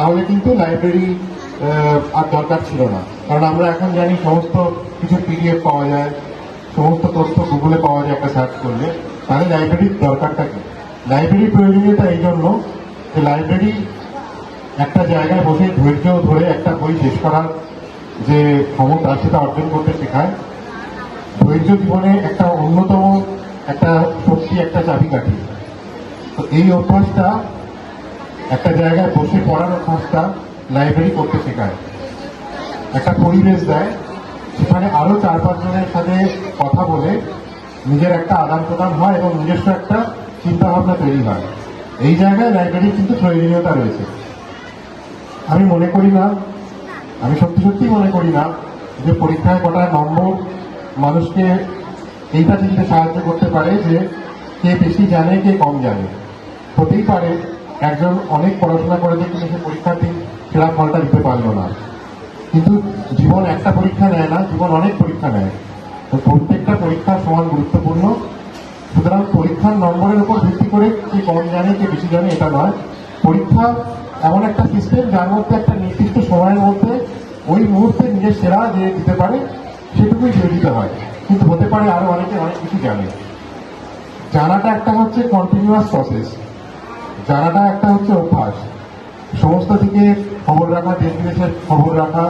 হলে কিন্তু লাইব্রেরি আর দরকার ছিল না। কারণ আমরা এখন জানি সমস্ত কিছু পিডিএফ পাওয়া যায়, সমস্ত তথ্য গুগলে পাওয়া যায় একটা সার্চ করলে। তাহলে লাইব্রেরির দরকারটা কি? লাইব্রেরির প্রয়োজনীয়তা এই জন্য যে লাইব্রেরি একটা জায়গায় বসে ধৈর্য ধরে একটা বই শেষ করার যে ক্ষমতা সেটা অর্জন করতে শেখায়। ধৈর্য জীবনে একটা অন্যতম একটা শক্তি, একটা চাবিকাঠি। তো এই অভ্যাসটা, একটা জায়গায় বসে পড়ার অভ্যাসটা লাইব্রেরি করতে শেখায়। একটা পরিবেশ দেয়, সেখানে আরো 4-5 জনের সাথে কথা বলে নিজের একটা আদান প্রদান হয় এবং নিজস্ব একটা চিন্তা ভাবনা তৈরি হয়। এই জায়গায় লাইব্রেরির কিন্তু প্রয়োজনীয়তা রয়েছে। আমি মনে করি না, আমি সত্যি সত্যি মনে করি না যে পরীক্ষায় কটা নম্বর মানুষকে এইটা চিনতে সাহায্য করতে পারে যে কে বেশি জানে কে কম জানে। হতেই পারে একজন অনেক পড়াশোনা করে যে কিন্তু সে পরীক্ষার্থী সেরা ফলটা দিতে পারলো না, কিন্তু জীবন একটা পরীক্ষা নেয় না, জীবন অনেক পরীক্ষা নেয়। তো প্রত্যেকটা পরীক্ষা সমান গুরুত্বপূর্ণ। সুতরাং পরীক্ষার নম্বরের উপর ভিত্তি করে কে কম জানে কে বেশি জানে এটা নয়। পরীক্ষা এমন একটা সিস্টেম যার মধ্যে একটা নির্দিষ্ট সময়ের মধ্যে ওই মুহূর্তে নিজের সেরা যে দিতে পারে সেটুকুই দিয়ে দিতে হয়, কিন্তু হতে পারে আরো অনেকে অনেক কিছু জানে। জানাটা একটা হচ্ছে কন্টিনিউয়াস প্রসেস, জানাটা একটা হচ্ছে অভ্যাস। সমস্ত দিকে খবর রাখা, দেশ বিদেশের খবর রাখা,